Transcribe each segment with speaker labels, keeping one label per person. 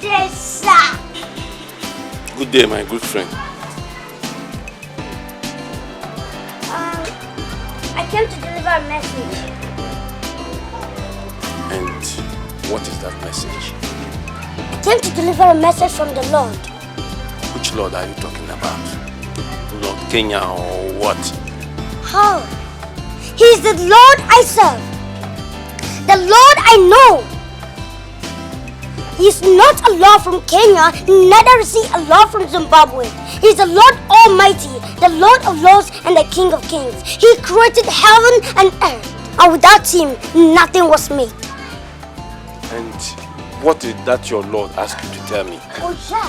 Speaker 1: day, sir.
Speaker 2: Good day, my good friend.
Speaker 1: I came to deliver a message.
Speaker 2: And what is that message?
Speaker 1: I came to deliver a message from the Lord.
Speaker 2: Which Lord are you talking about? Lord Kenya or what?
Speaker 1: How? He is the Lord I serve. The Lord I know. He is not a Lord from Kenya, neither is he a Lord from Zimbabwe. He is the Lord Almighty, the Lord of Lords and the King of Kings. He created heaven and earth, and without him, nothing was made.
Speaker 2: And what did that your Lord ask you to tell me?
Speaker 1: Oh yeah.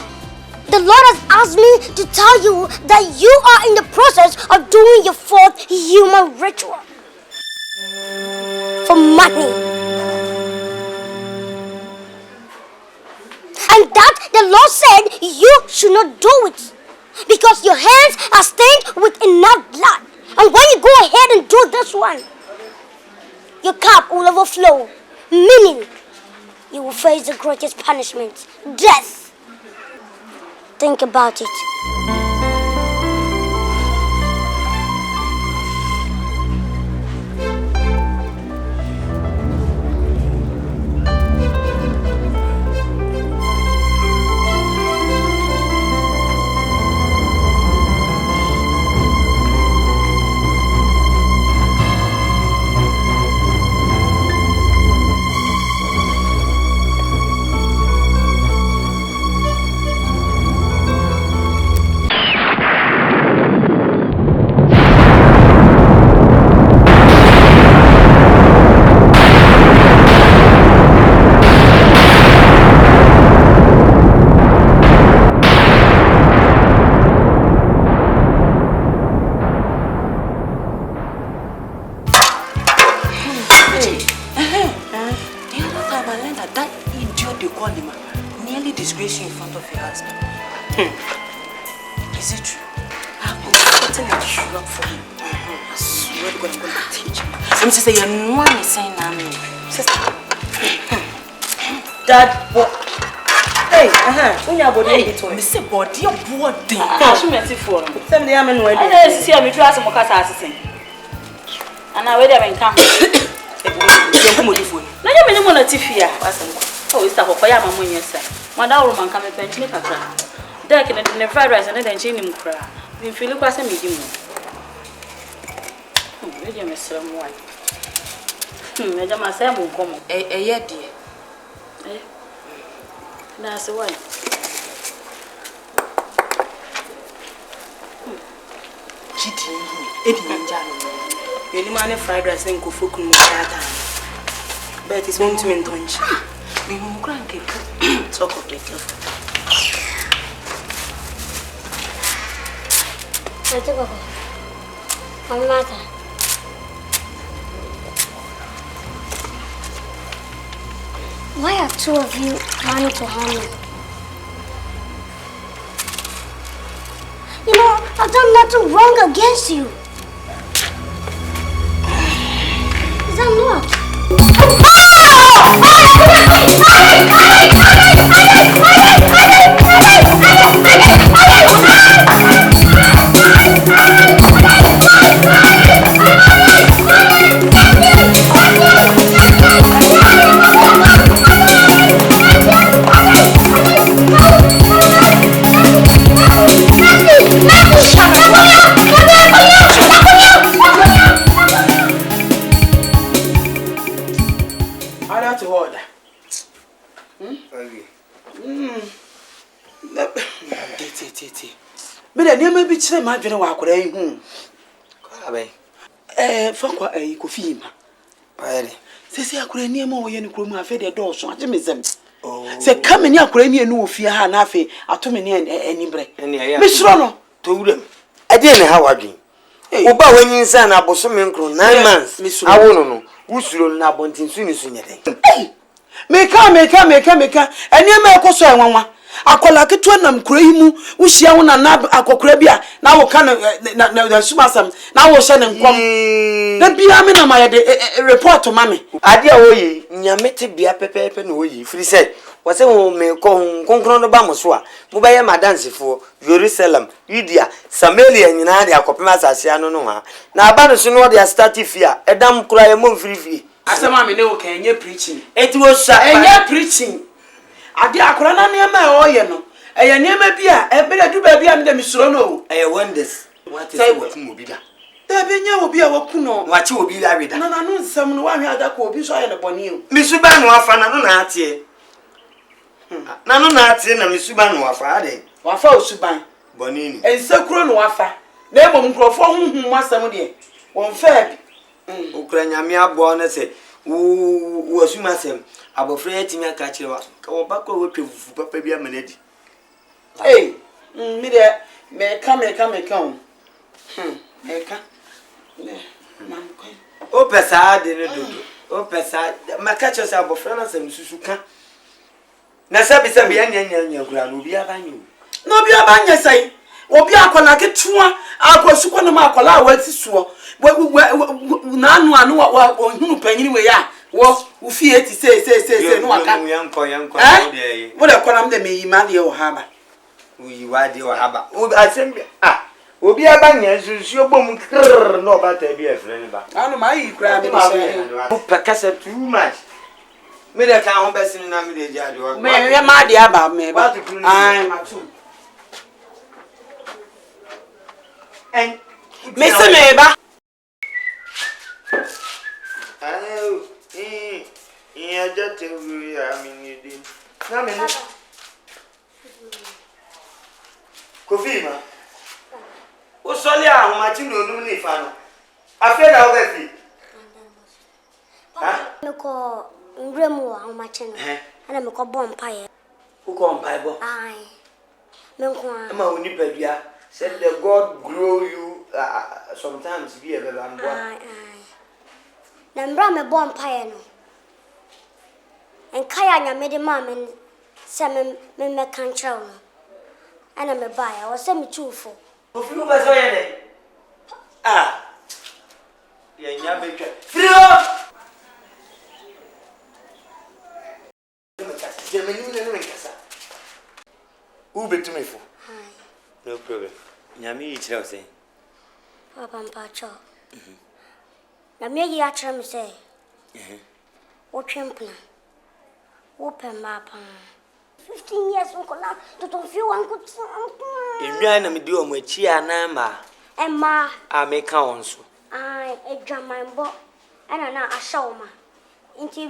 Speaker 1: The Lord has asked me to tell you that you are in the process of doing your fourth human ritual. For money. And that the Lord said you should not do it. Because your hands are stained with enough blood. And when you go ahead and do this one, your cup will overflow. Meaning, you will face the greatest punishment, death. Think about it.
Speaker 3: Dad, what? Hey, Mr. Body, you're boarding. I'm for him. Some of the men were there. See, I'm trying to make us assassin. And I wait a minute. Come on, phone. No, you mean, I'm not here. Oh, it's a fire, my money, sir. My woman come and pension a crack. There can the fried rice and then chain him cry. We feel like a medium. Really, Mr. White. Madam, I say, I'm come. Eh, dear. Eh? That's why. Cheating, Eddie Jano. You man fried rice and go for cook. But it's going to mean don't you? We will crank it. Talk of the careful.
Speaker 1: Why are two of you planning to harm me? You know, I've done nothing wrong against you. Is that not?
Speaker 3: My dinner walk away home. Fuck, a coffee. Says I could near more than Kruma fed a door, so I miss them. Say, come in here, Kremia, no fear, Hanafi, Atomini, any break. Miss Rono told them.
Speaker 4: I didn't how again. Oba when you son, I was some 9 months, Miss I won't know. Who's your nabontin soon as soon.
Speaker 3: Make and you may also one. Akola ketwa nam kuraimu wuhia wo na akokora bia na wo kana na sumasam na wo hye ne nkom na bia me na ma ye de report ma me
Speaker 4: ade a wo yi nyamete bia pepepe na wo yi free say wase ho me ko konkron no ba mo so a mo ba ye madanse fo Jerusalem Judea Samaria nyina de akopem asase ano no ha na aba no so no de start fia edam kura ye mo mfirifi
Speaker 5: asema me ne wo kan enye preaching
Speaker 4: eti wo sa
Speaker 5: enye preaching ade akora na ne ma e oye no eye ne ma bia e be du ba bia me de misuro no
Speaker 4: eye wonders what is what mo bi da
Speaker 5: da be nya obi a waku no
Speaker 4: wachi obi la weda
Speaker 5: na no nsam no wa hwe ada ko obi so aye ne boni o
Speaker 4: misuba no afa na no na atie na no na atie na misuba no afa ade
Speaker 5: wafa osuban
Speaker 4: boni ni
Speaker 5: ensekuro no wafa na emom nkrofo hunhum masam de won fa bi
Speaker 4: okra nyame abo na se wo asuma sem abofra yatimi aka kirewa ka wo bakọ wo twefufu papa bi amanadi
Speaker 5: mi de me ka o me ka man ko
Speaker 4: o pesa de ne dodo o pesa maka chose abofra na sem susu ka na sabi anya kura no bi abanyu
Speaker 5: no bi abanya sai obi akola ketua akosu ko no ma akola awati suo na anu wa ohunu panyini we ya wo ufie ti se no aka
Speaker 4: yanko
Speaker 5: de wo de konam de meyi ma de o haba
Speaker 4: uyi wa de o haba o asembi obi abanya susu obom krr no bata bi efre ni ba
Speaker 5: anu ma yi kura be se
Speaker 4: o pakasa too much me de ka ho besin na me de jade o
Speaker 5: me ma de aba me ba ai ma tu en me se me ba
Speaker 4: iya jate wi aminidi na me no kofima o sole ahun ma ti no nu ni fa no afeda o be fi
Speaker 1: me ko ngremu wa ma che no ana me ko bom pae
Speaker 4: o ko mpai bo
Speaker 1: ai me ko
Speaker 4: ma oni padua said the God grow you sometimes be a bit ambo
Speaker 1: ai na mbra me bom pae no en kaya nya me de ma me se me kan chero no ana me ba ya wo se me chufo
Speaker 4: ofi wo ba so ye de ye nya be twa frio ubetumefo no problem nyame yi kire o se
Speaker 1: papa mpacho na me yi a kire me se wo twempna wo pema pa 15 years ko na to feel wan ko
Speaker 4: enwa na me di o mo achi ana ma
Speaker 1: emma
Speaker 4: ameka won so
Speaker 1: ai edwamanbo ana na ashawma nti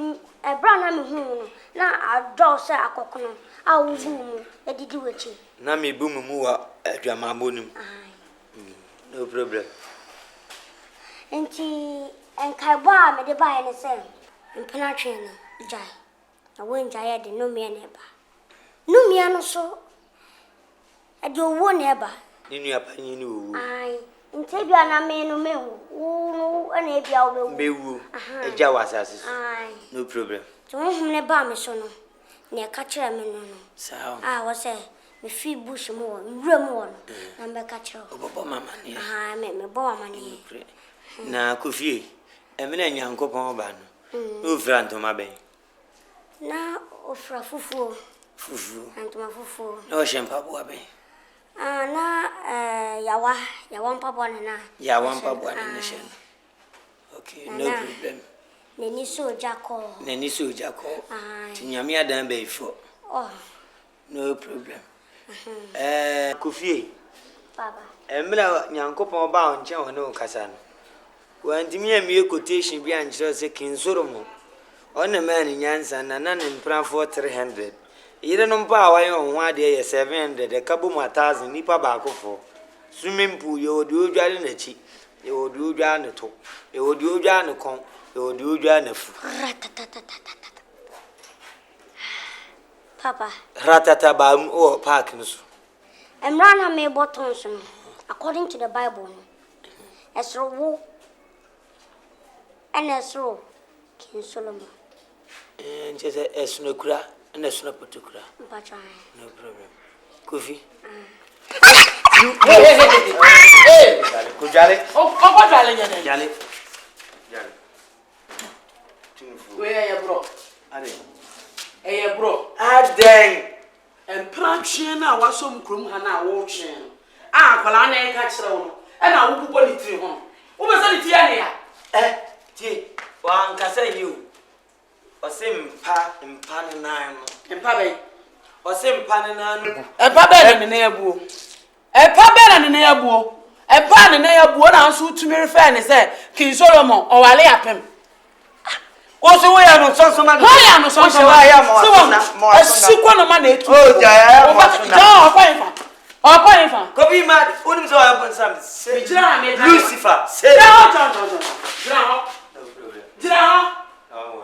Speaker 1: ebra na me hu no na adọ se akokono awugu mu edidi wechi
Speaker 4: na me bu mu wa edwamanbo nim no problem
Speaker 1: nti enkaibo a me de ba ne se mpena twen no jai na won jai de no me ne ba no me no so ade owo ne ba
Speaker 4: ni nua panyi ni owo
Speaker 1: ai nti bia na me no mehu no ana bia wo
Speaker 4: mewu eja wasase so no problem
Speaker 1: to hum ne ba me so no ne ka kire me no
Speaker 4: sawa
Speaker 1: wo se me fi bush mo nwura mo no na me ka kire
Speaker 4: obobo mama ne
Speaker 1: me bo mama ne
Speaker 4: na kofie emena nyankopon ba no ofra ntoma ben
Speaker 1: na ofra fufu antoma fufu
Speaker 4: na o shempa bo ben
Speaker 1: na yawa mpabo na
Speaker 4: yawa mpabo na shen okay no problem
Speaker 1: neni soja ko
Speaker 4: tinyame adan be ifo no problem kofie
Speaker 1: baba
Speaker 4: emra nyankopon ba on che won o kasa no wantimi amie quotation bi anjiro se kinsoromo on man nyansa na ne mpran for 300 yire no mpa awan ho ade ye 700 de kabo mu 1000 nipa ba akofo swimming pool ye odi odware na chi ye odi odwa ne to ye odi odwa ne kon ye odi odwa na fu
Speaker 1: papa
Speaker 4: ratata ba o park nso
Speaker 1: emra na me botons no according to the bible no esro wo and esro kin solomon
Speaker 4: nje esnokura na esno potokura no problem kofi hey kujale
Speaker 5: o jale nyane
Speaker 4: jale
Speaker 5: we ya bro
Speaker 4: are
Speaker 5: Hey, bro.
Speaker 4: Adeng.
Speaker 5: And Pranchian, I was some crum and I watching. Ah, well, I ain't catch them. And I will put it through home. What was it, Tiania?
Speaker 4: One can say you. Or same pa in Pananam.
Speaker 5: And Pabe.
Speaker 4: Or same Pananam.
Speaker 5: A Pabe and an airbow. A Pabe and an airbow. A pan and airbow answer to me fair and say, King Solomon, or I lay up him.
Speaker 4: What's the way I am so much?
Speaker 5: Why am I so sure I am more? A sequel of money.
Speaker 4: Oh, Jaya,
Speaker 5: Copy mad, wouldn't so happen some. Lucifer, say down.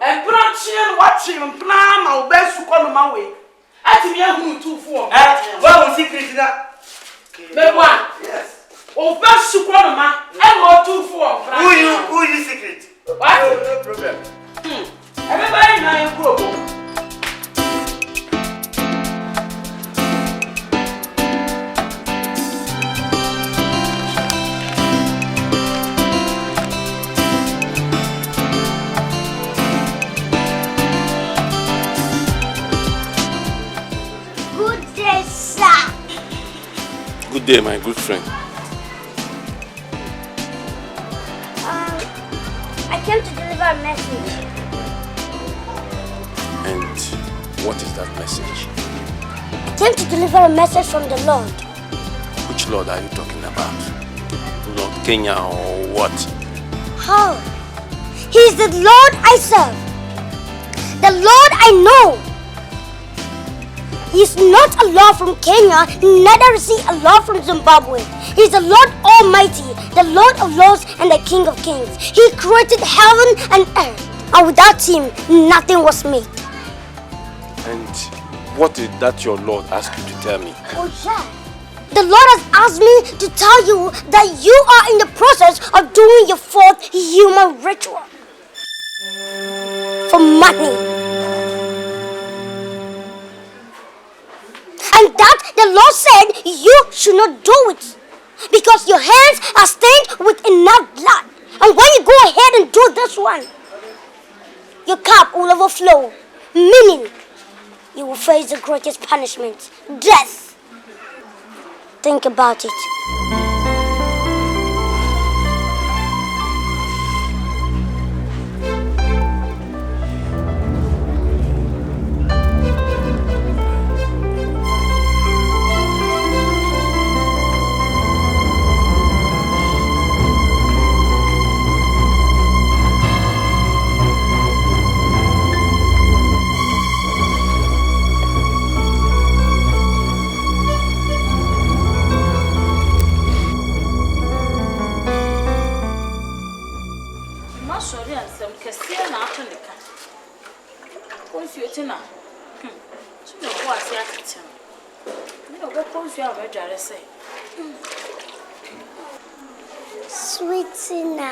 Speaker 5: And Pranchian watching and plan our best to call my way. At me, I'm 2-4.
Speaker 4: Well, secret that.
Speaker 5: Yes. Oh, best to call my and 2-4.
Speaker 4: Who is secret?
Speaker 5: What?
Speaker 4: No problem.
Speaker 5: Everybody now in group.
Speaker 1: Good day, sir.
Speaker 2: Good day, my good friend.
Speaker 1: I came to deliver a message.
Speaker 2: And what is that message?
Speaker 1: I came to deliver a message from the Lord.
Speaker 2: Which Lord are you talking about? Lord Kenya or what?
Speaker 1: How? He is the Lord I serve. The Lord I know. He is not a Lord from Kenya, neither is he a Lord from Zimbabwe. He is the Lord Almighty, the Lord of Lords and the King of Kings. He created heaven and earth, and without him, nothing was made.
Speaker 2: And what did that your Lord ask you to tell me?
Speaker 1: Oh yeah. The Lord has asked me to tell you that you are in the process of doing your fourth human ritual. For money. And that the Lord said you should not do it. Because your hands are stained with enough blood. And when you go ahead and do this one, your cup will overflow. Meaning, you will face the greatest punishment, death. Think about it. Sweetina.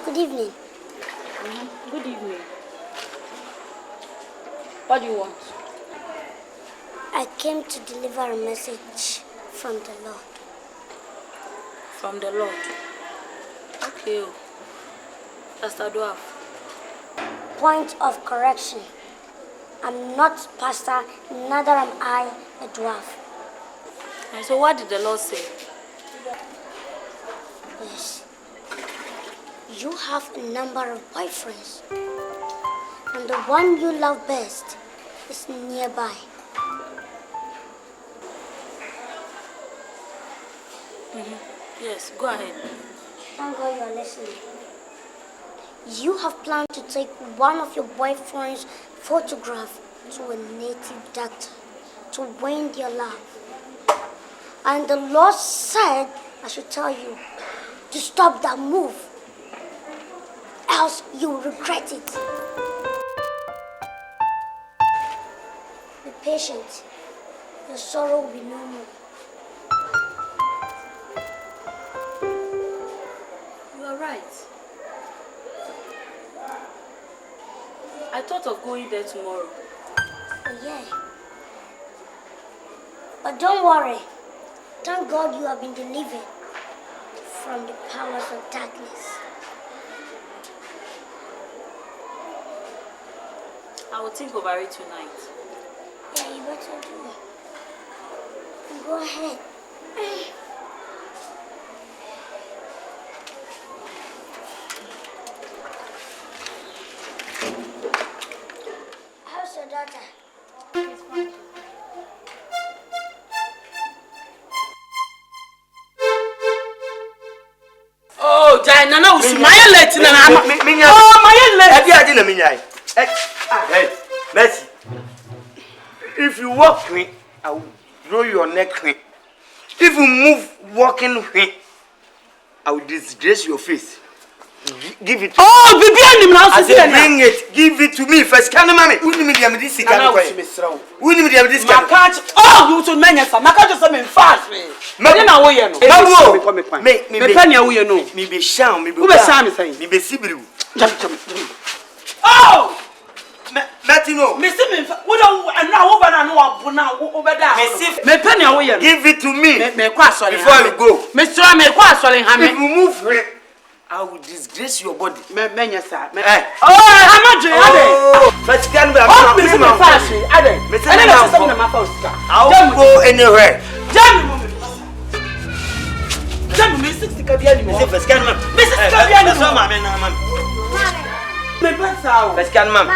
Speaker 1: Good evening.
Speaker 3: Good evening. What do you want?
Speaker 1: I came to deliver a message from the Lord.
Speaker 3: From the Lord. Okay. Pastor Dwarf.
Speaker 1: Point of correction. I'm not pastor, neither am I a dwarf.
Speaker 3: And so what did the Lord say?
Speaker 1: Yes. You have a number of boyfriends. And the one you love best is nearby.
Speaker 3: Yes, go ahead.
Speaker 1: Thank God you're listening. You have planned to take one of your boyfriend's photograph to a native doctor to win your love. And the Lord said, I should tell you, to stop that move, else you will regret it. Be patient. Your sorrow will be no more.
Speaker 3: You are right. I thought of going there tomorrow.
Speaker 1: Oh yeah. But don't worry. Thank God you have been delivered from the powers of darkness.
Speaker 3: I will think over it tonight.
Speaker 1: Yeah, you better do it. Go ahead. How's your daughter?
Speaker 3: It's fine.
Speaker 5: Oh, Jana, no, my late. Oh, my late.
Speaker 4: Hey, Mercy. If you walk me, I will draw your neck. If you move walking, I will disgrace your face. Give it to me.
Speaker 5: Oh, baby,
Speaker 4: I said, bring it. Give it to me first. Can you, mommy? Who need me to this? Who need me to this?
Speaker 5: Oh, you should manage some. I can't just come in fast. Me penny away, no.
Speaker 4: Me be sham, me be
Speaker 5: sham,
Speaker 4: me be sibiru.
Speaker 5: Oh!
Speaker 4: Matino.
Speaker 5: Me see me. What do I know? Over there. Me penny away.
Speaker 4: Give it to me.
Speaker 5: Me quite sorry.
Speaker 4: Before you go.
Speaker 5: Mr. Me quite sorry.
Speaker 4: If you move, I will disgrace your body.
Speaker 5: Me sir.
Speaker 4: Oh,
Speaker 5: how much?
Speaker 4: But can we?
Speaker 5: Oh, me see me fast. Ade.
Speaker 4: Me see me now. I won't go anywhere.
Speaker 5: Jam me 60 kabiani.
Speaker 4: Me say first can, ma'am.
Speaker 5: Me 60 kabiani.
Speaker 4: That's all, ma'am.
Speaker 5: Me pesa.
Speaker 4: First can, ma'am.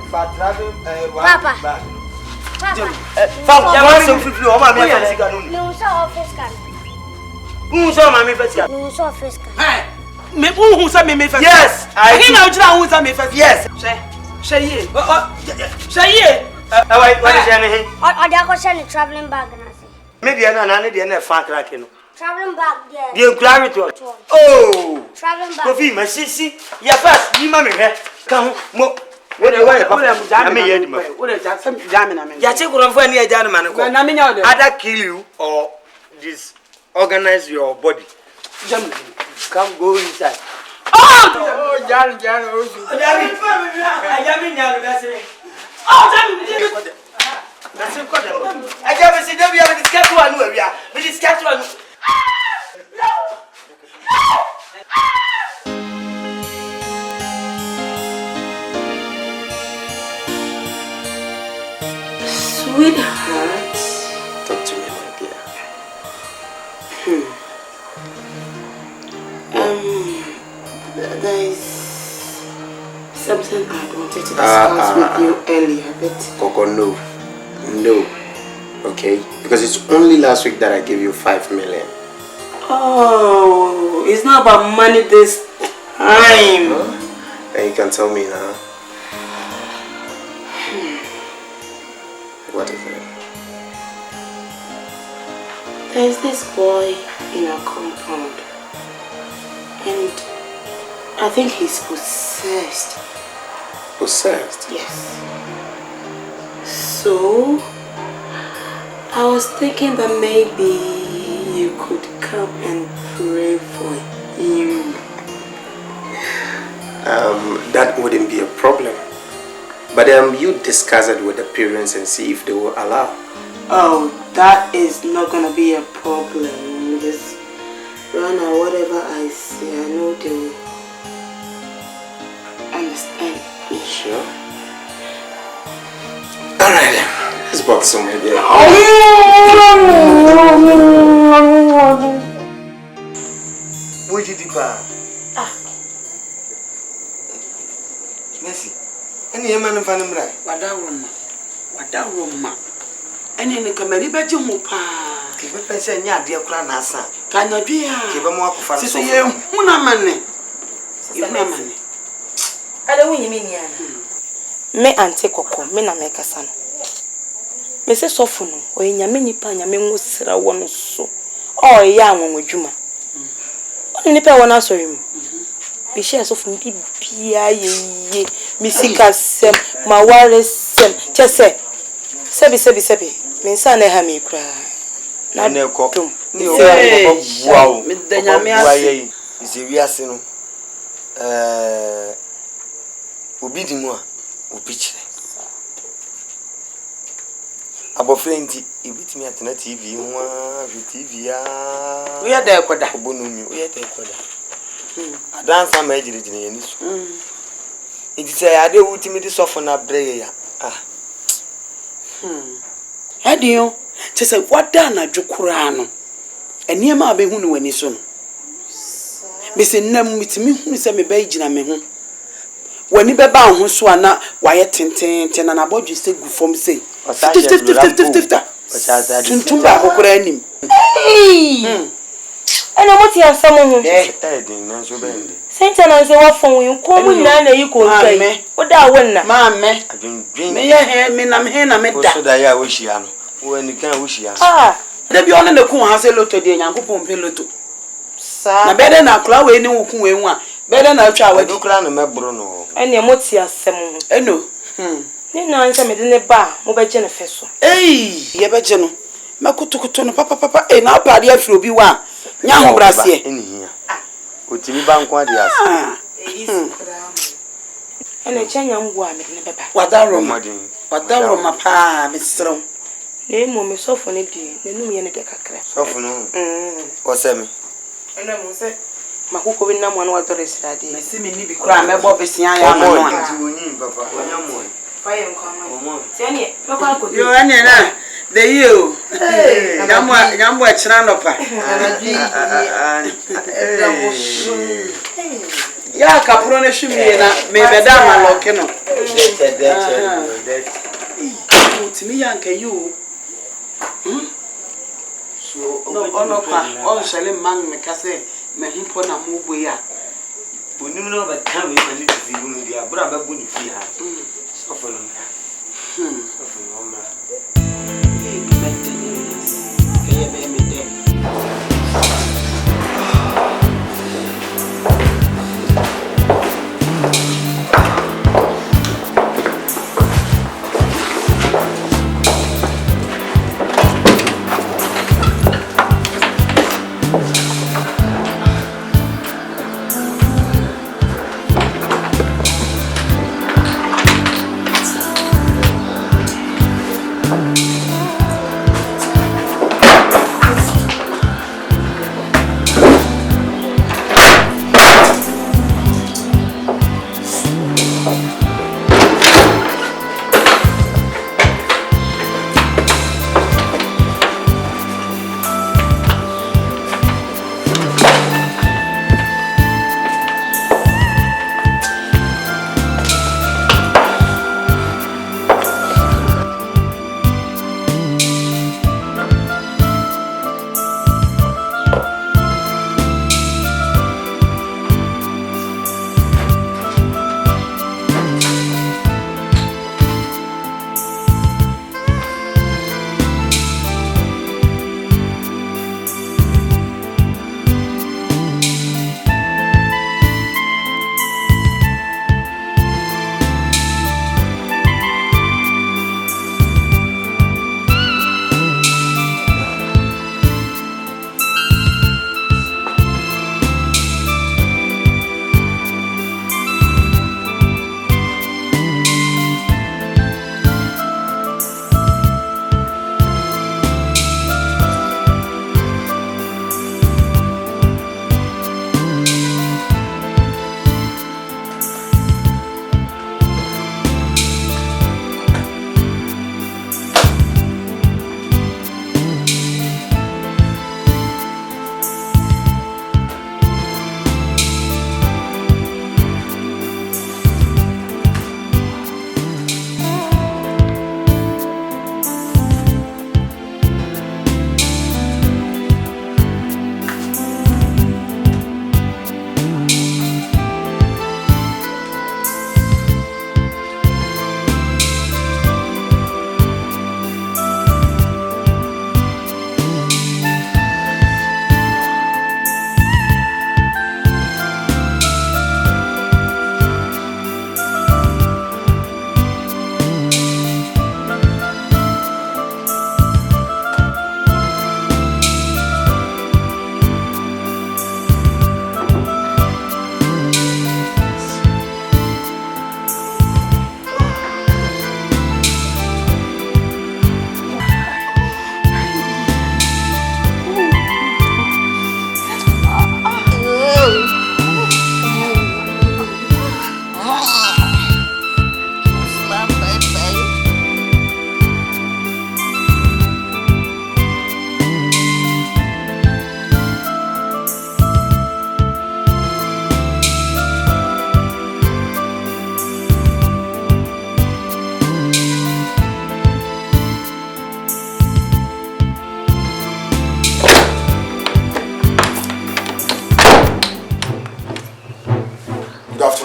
Speaker 1: Papa.
Speaker 4: Fam, you want some food? Oh, ma'am, me first can.
Speaker 1: No, so office can.
Speaker 4: Who saw ma'am first can?
Speaker 1: No, so office can.
Speaker 5: Hey. Me who say me first?
Speaker 4: Yes, I.
Speaker 5: He now jira who say me first?
Speaker 4: Yes.
Speaker 5: Say ye. Say ye.
Speaker 4: Wait, what is your name?
Speaker 1: Or they are send a traveling bag and I say.
Speaker 4: Maybe I'm fan cracking.
Speaker 1: Traveling bag, yeah.
Speaker 4: The inquiry to oh.
Speaker 1: Traveling bag.
Speaker 4: Coffee, my sissy. Yeah, fast. You mammy here. Come, mo. What do you want? I mean,
Speaker 5: what is that? Some jamming. I mean,
Speaker 4: yeah, check what I'm near gentleman. Either kill you or disorganize your body. Come go inside.
Speaker 5: Oh, Jan.
Speaker 4: I never see them. We have a discuss one. We discuss one.
Speaker 5: Sweetheart.
Speaker 2: Talk to me, my dear.
Speaker 5: There is something I wanted to discuss with you earlier, but
Speaker 2: Coco, no. Okay? Because it's only last week that I gave you 5 million.
Speaker 5: oh, it's not about money this time.
Speaker 2: And you can tell me now. What is it?
Speaker 5: There's this boy in our compound, and I think he's possessed.
Speaker 2: Possessed?
Speaker 5: Yes. So I was thinking that maybe you could come and pray for him.
Speaker 2: That wouldn't be a problem. But you discuss it with the parents and see if they will allow.
Speaker 5: Oh, that is not gonna be a problem. Because Rana, whatever I say, I know they will understand me.
Speaker 2: Sure. Alright then. Let's box some here.
Speaker 4: Would you deeper? Mercy. Any man of Anambra?
Speaker 5: Wadaroma. And in the comedy bedroom, pa.
Speaker 4: Keep a person, ya dear Cranasa.
Speaker 5: Can you be a
Speaker 4: keep a more for
Speaker 5: sister? You money.
Speaker 3: I don't win me. Me ante koko, me na me kasa no. Me se sofo no, o nyame nipa nyame ngosira wono so. O ya anwon adwuma. O nipa wona asori mu. Bi share sofo bibia ye mi sika sem, ma ware sem. Chese. Sebi. Me nsa na ha me kra.
Speaker 4: Na ne ko.
Speaker 5: Wow. Me da nyame ase.
Speaker 4: Ise wi ase no. Obi di mu a obi kire. Abofre nti ebitimi atena TV ho a TV a.
Speaker 5: We are there koda.
Speaker 4: Obonumi, we are there koda. Adansa ma ejirejire yani so. It is a idea with me to soften up there. Ah.
Speaker 5: Adio, just say what done at Jokurano. And near my behunu when he's soon. Missing them with me, who send me Beijing me home. When you be bound, who swana, why 10 and about you say good form say. 50. Tumba Hokranim.
Speaker 3: Hey! And I want to have someone who Saint and I say, what phone you call me, Nana, you call me. What that one, mamma? I've been drinking. I'm here, I'm so that I wish you when you can't wish you. Ah,
Speaker 5: there be on the coon has a lot of the young Pompeloto. Sir, better than a cloud, no one. Better than a child, do crown a Bruno. And your motia, some. No. You know, I'm in the bar, over Jennifer. Hey, Yabajano. Makutukutono, papa, and now party will be one. Young Brassier in here. Would you bank one? And a Chinese woman in the baby. What that room, what that room, my pa, Mr. Name will be so funny, the new year, the crack. So for no, what's me? And I will say, my hook will no one water is ready. I see me be crying, my Bob is young. Papa, fire and come. Jenny, Papa, could you any? The you, young boy, Chanapa. Ya caprone shumina, maybe dama lokeno. To me, young you. So, no, all shall man Macase, Mahipona Mubuya. We knew no but time we need to see Bundia, brother Bunifia. Soften.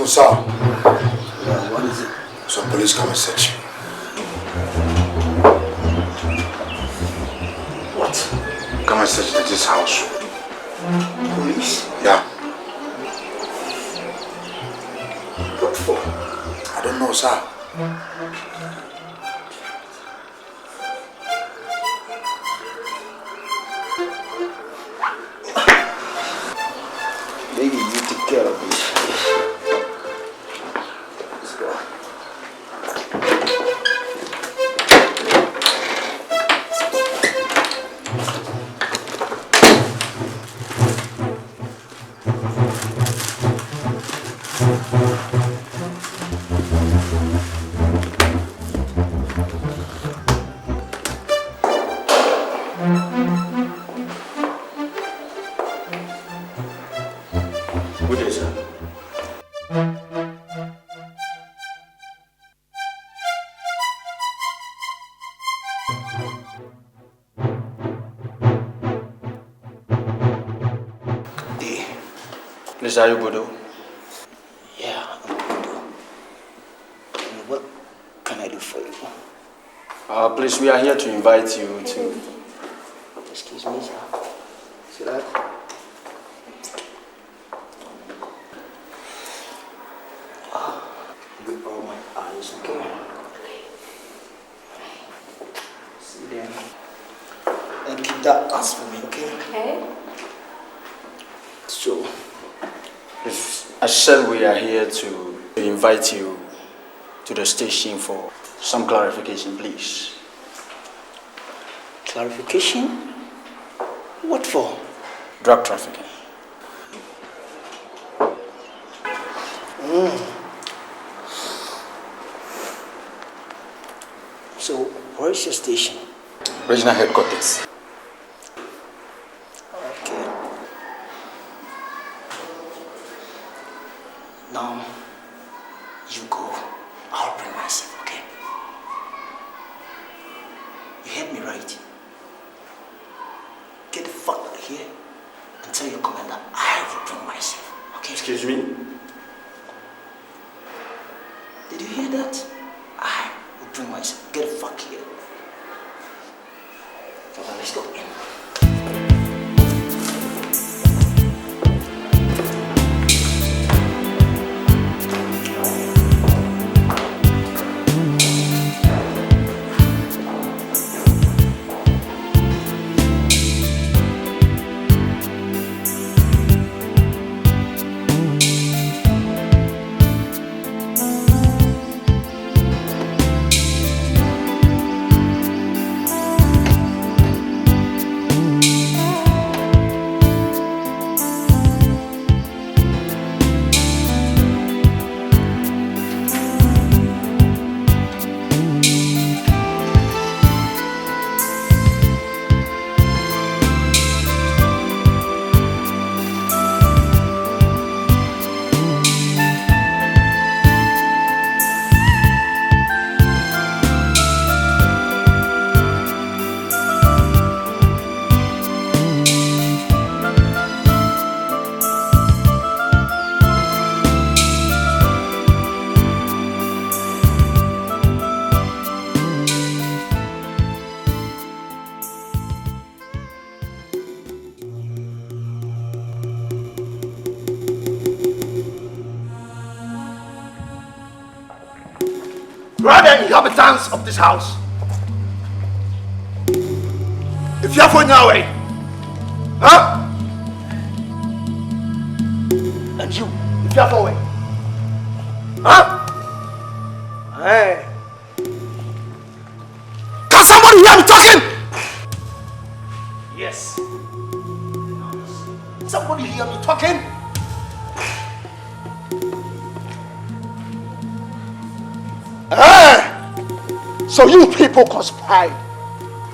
Speaker 6: So, sir,
Speaker 5: What is it?
Speaker 6: some police come and search you.
Speaker 5: What?
Speaker 6: Come and search this house.
Speaker 5: Police?
Speaker 6: Yeah.
Speaker 5: What for?
Speaker 6: I don't know, sir.
Speaker 5: Maybe you take care of this. Let's go.
Speaker 6: Good day, sir.
Speaker 5: Day.
Speaker 2: Please, are you Bodo?
Speaker 5: Yeah, I'm good. What can I do for you?
Speaker 2: Please, we are here to invite you to...
Speaker 5: Excuse me, sir. See that? With all my eyes, okay? See them. And keep that ass for me, okay?
Speaker 7: Okay.
Speaker 5: So,
Speaker 2: Please, I said we are here to invite you to the station for some clarification, please.
Speaker 5: clarification? What for?
Speaker 2: Drug trafficking.
Speaker 5: So, where is your station?
Speaker 2: Regional headquarters.
Speaker 5: Okay. Now, you go. I'll bring myself, okay? You heard me right? Get the fuck out of here and tell your commander I will bring myself, okay?
Speaker 2: Excuse me?
Speaker 5: Did you hear that? I will bring myself. Get the fuck here. Come on, let's go in.
Speaker 6: Brother inhabitants of this house, if you are for now, huh? And you, if you are for huh?
Speaker 4: Hey.
Speaker 6: Can somebody hear me talking?
Speaker 4: Yes.
Speaker 6: Somebody hear me talking? So you people conspired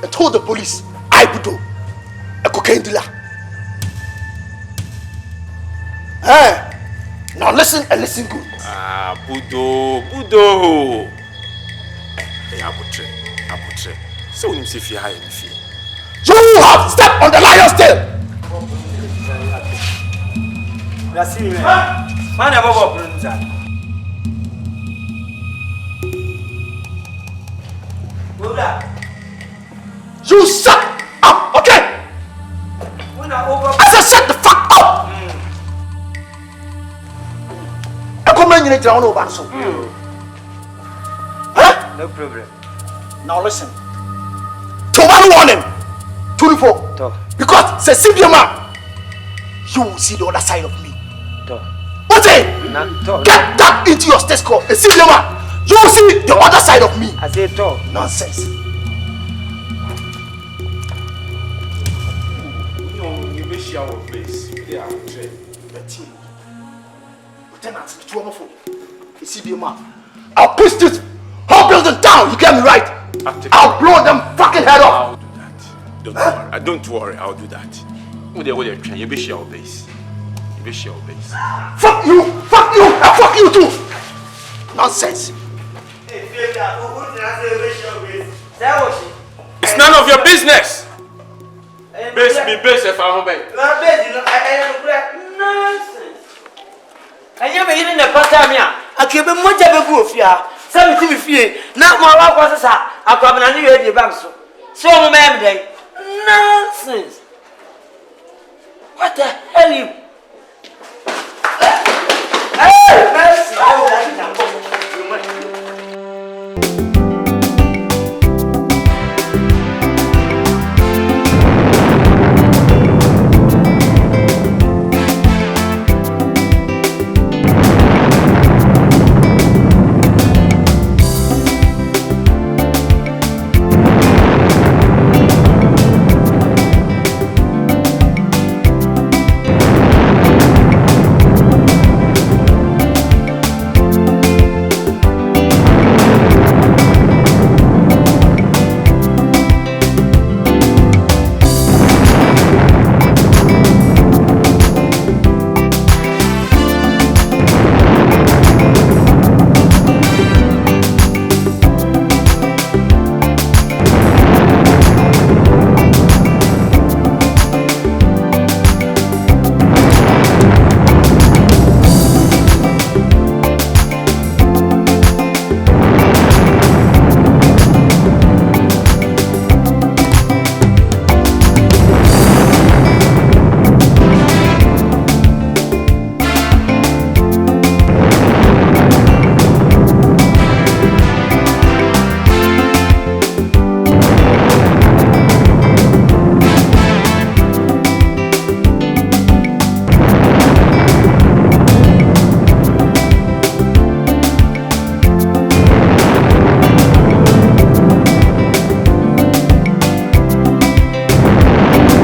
Speaker 6: and told the police I Budo, a cocaine dealer. Now listen and listen good.
Speaker 8: Budo. Hey, Abutre. So when you say fear,
Speaker 6: You have stepped on the lion's tail.
Speaker 4: Man, I'm over.
Speaker 6: You shut up, okay? I said shut the fuck up. I come in here to over so. Huh?
Speaker 4: No problem.
Speaker 6: Now listen. To one warning. 24. Because Cecilia man, you will see the other side of me. What's it? Get that into your stage call. Cecilia man, you will see the other side of me.
Speaker 4: I say talk.
Speaker 6: Nonsense.
Speaker 8: You wish you our place. They are trained.
Speaker 6: Lieutenant, it's too awful. Cecilia man, I'll push this whole building down. You get me right? I'll blow them fucking head off.
Speaker 8: I'll do that. Don't worry. I'll do that. You be your base. You be your base.
Speaker 6: Fuck you! Fuck you! And fuck you too! Nonsense.
Speaker 8: It's none of your business. Base me, base if I'm home.
Speaker 4: Nonsense. And you're in the Patamia. I keep a much of a goof, yeah. Some to be few. Not more like what's that. I come and I knew the bank so ma'am day. Nonsense. What the hell you? Hey, mercy.